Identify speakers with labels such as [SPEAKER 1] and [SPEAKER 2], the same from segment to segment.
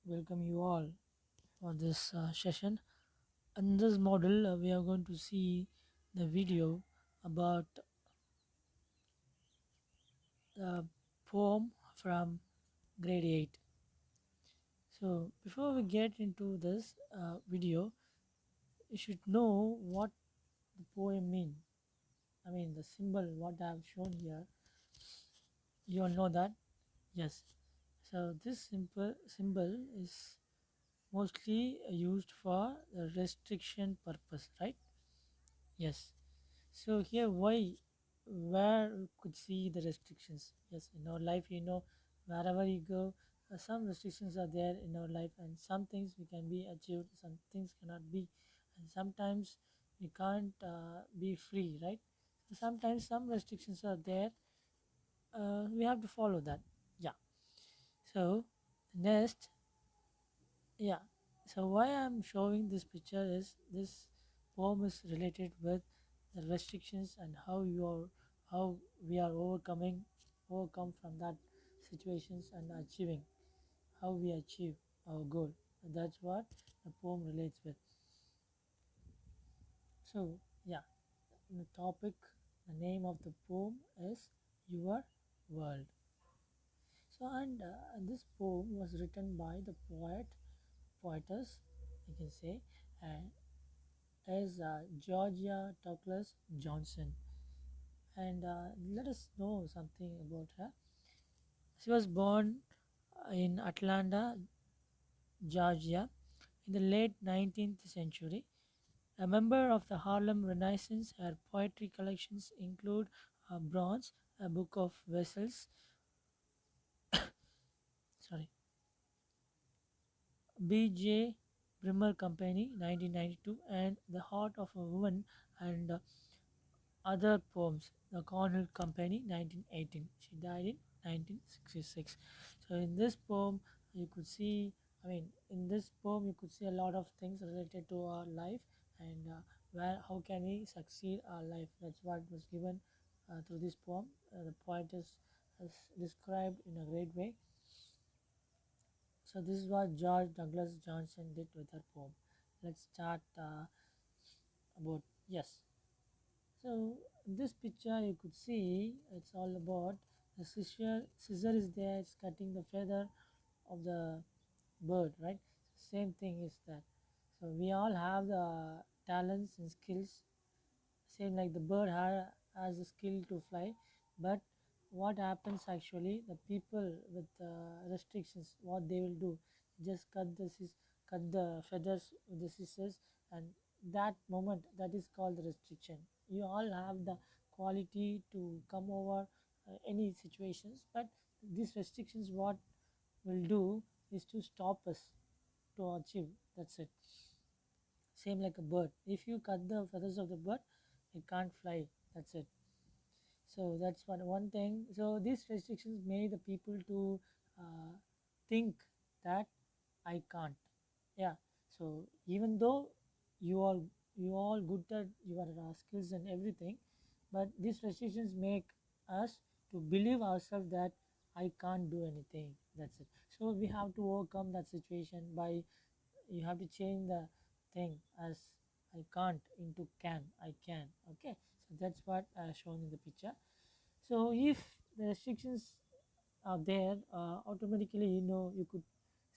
[SPEAKER 1] welcome you all for this session. In this model, we are going to see the video about the poem from grade 8. So, before we get into this video, you should know what the poem means. I mean, the symbol, what I have shown here, you all know that? Yes. So, this simple symbol is mostly used for the restriction purpose, right? Yes. So here, where we could see the restrictions? Yes, in our life, wherever you go, some restrictions are there in our life, and some things we can be achieved, some things cannot be, and sometimes we can't be free, right? So sometimes some restrictions are there. We have to follow that. Yeah. So next, yeah. So why I'm showing this picture is this poem is related with the restrictions and how we are overcome from that situations and achieving how we achieve our goal. That's what the poem relates with. So yeah, the topic, the name of the poem is Your World. So and this poem was written by the poetess, you can say, and is Georgia Douglas Johnson. And let us know something about her. She was born in Atlanta, Georgia, in the late 19th century. A member of the Harlem Renaissance, her poetry collections include Bronze, a book of vessels, sorry, B.J. Brimmer Company, 1992, and The Heart of a Woman, and other poems, The Cornell Company, 1918. She died in 1966. So in this poem, you could see, in this poem, you could see a lot of things related to our life and how can we succeed our life. That's what was given through this poem. The poetess has described in a great way. So this is what George Douglas Johnson did with her poem. Let's start about, yes. So this picture you could see it's all about the scissor is there, it's cutting the feather of the bird, right? Same thing is that. So we all have the talents and skills, same like the bird has a skill to fly, but what happens actually, the people with restrictions, what they will do, just cut the feathers with the scissors, and that moment, that is called the restriction. You all have the quality to come over any situations, but these restrictions what will do is to stop us to achieve. That's it. Same like a bird, if you cut the feathers of the bird, it can't fly. That's it. So that's one thing. So these restrictions made the people to uh, think that I can't. Yeah. So even though you all you all good at your skills and everything, but these restrictions make us to believe ourselves that I can't do anything. That's it. So we have to overcome that situation by, you have to change the thing as I can't into can, I can. Okay, so that's what shown in the picture. So if the restrictions are there, automatically you could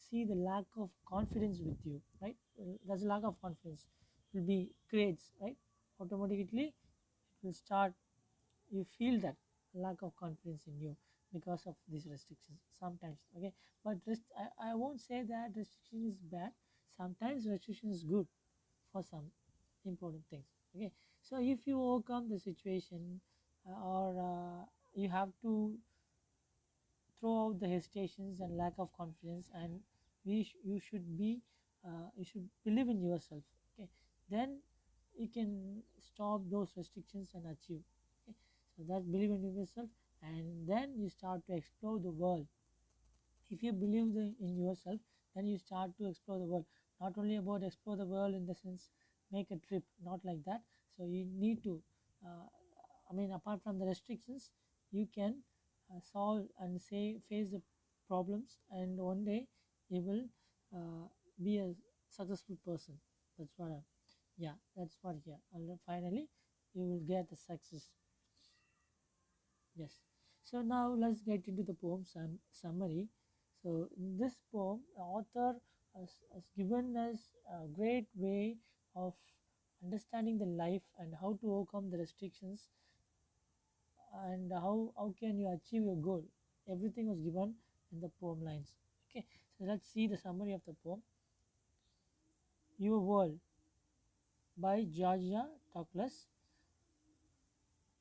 [SPEAKER 1] see the lack of confidence with you, right? There's a lack of confidence will be creates, right? Automatically it will start, you feel that lack of confidence in you because of these restrictions sometimes. Okay, but I won't say that restriction is bad. Sometimes restriction is good for some important things. Okay, so if you overcome the situation, or you have to throw out the hesitations and lack of confidence, and you should be, you should believe in yourself. Okay, then you can stop those restrictions and achieve. Okay, so that believe in yourself, and then you start to explore the world. If you believe in yourself, then you start to explore the world. Not only about explore the world in the sense make a trip, not like that. So you need to, uh, apart from the restrictions, you can solve and say face the problems, and one day you will uh, be a successful person. That's what I, yeah, that's what here. And then finally you will get the success. Yes. So now let's get into the poem summary. So in this poem, the author has given us a great way of understanding the life and how to overcome the restrictions and how can you achieve your goal. Everything was given in the poem lines. Okay. So let's see the summary of the poem. Your World by Georgia Douglas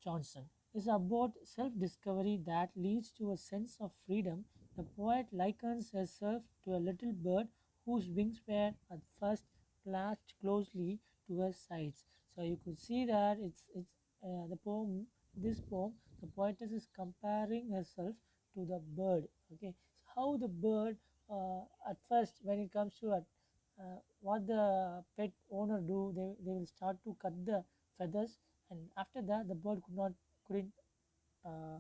[SPEAKER 1] Johnson is about self discovery that leads to a sense of freedom. The poet likens herself to a little bird whose wings were at first clasped closely to her sides. So you could see that it's the poem. This poem, the poetess is comparing herself to the bird. Okay, so how the bird at first when it comes to it, what the pet owner do, they will start to cut the feathers, and after that the bird couldn't uh,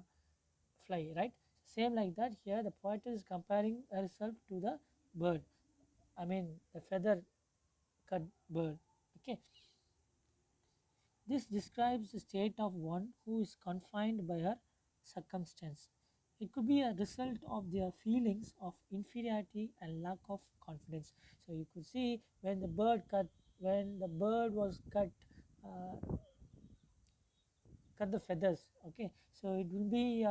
[SPEAKER 1] fly, right? Same like that here the poetess is comparing herself to the bird, I mean the feather cut bird. Okay, this describes the state of one who is confined by her circumstance. It could be a result of their feelings of inferiority and lack of confidence. So you could see when the bird was uh, cut the feathers. Okay, so it will be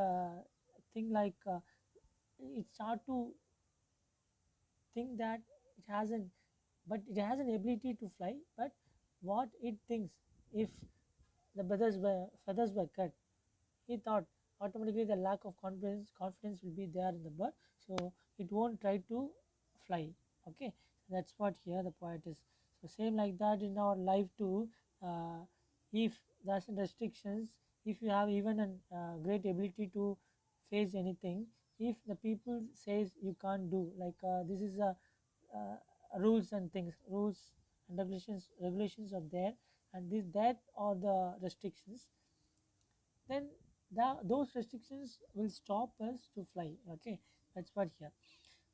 [SPEAKER 1] thing like it start to think that it hasn't, but it has an ability to fly. But what it thinks, if the feathers were cut, he thought automatically the lack of confidence will be there in the bird, so it won't try to fly. Okay, that's what here the poet is. So same like that in our life too. If there's restrictions, if you have even a great ability to face anything, if the people says you can't do, like this is a uh, rules and things, rules and regulations are there, and this that are the restrictions, then those restrictions will stop us to fly. Okay, that's what here.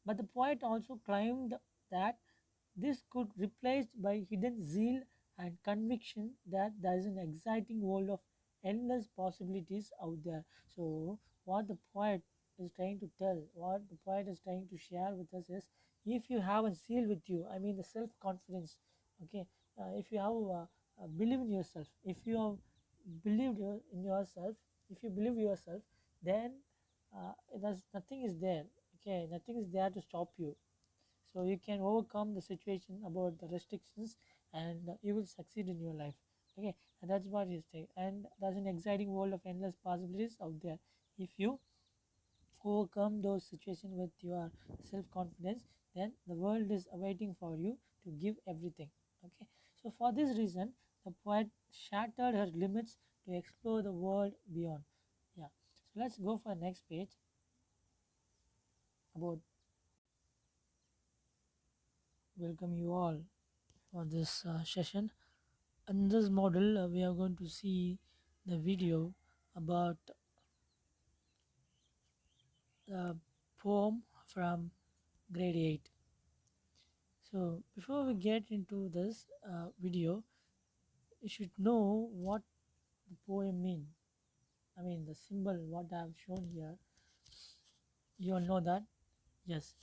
[SPEAKER 1] But the poet also claimed that this could replaced by hidden zeal and conviction that there is an exciting world of endless possibilities out there. So what the poet is trying to tell, what the poet is trying to share with us is, if you have a zeal with you, I mean the self confidence. Okay, if you have believe in yourself, if you have in yourself, if you believe yourself, then there's nothing is there. Okay, nothing is there to stop you, so you can overcome the situation about the restrictions, and you will succeed in your life. Okay, and that's what he's saying, and there's an exciting world of endless possibilities out there. If you overcome those situations with your self-confidence, then the world is awaiting for you to give everything. Okay, so for this reason the poet shattered her limits to explore the world beyond. Yeah, so let's go for the next page about welcome you all for this session. In this model, we are going to see the video about the poem from grade 8. So before we get into this video, you should know what the poem means. I mean the symbol what I have shown here, you all know that. Yes,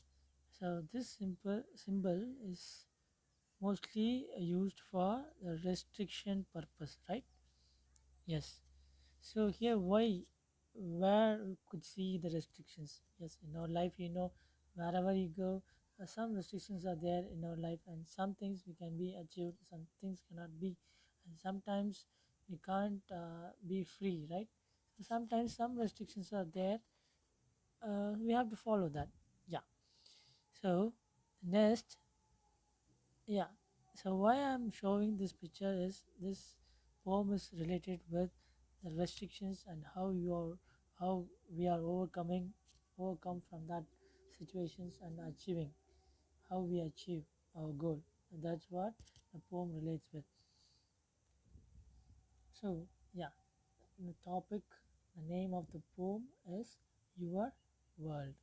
[SPEAKER 1] so this simple symbol is mostly used for the restriction purpose, right? Yes. So here, where we could see the restrictions? Yes, in our life, wherever you go, some restrictions are there in our life, and some things we can be achieved, some things cannot be, and sometimes we can't be free, right? So sometimes some restrictions are there. We have to follow that. Yeah. So next, yeah. So why I'm showing this picture is this poem is related with the restrictions and how we are overcome from that situations and achieving how we achieve our goal. And that's what the poem relates with. So yeah, the topic, the name of the poem is Your World.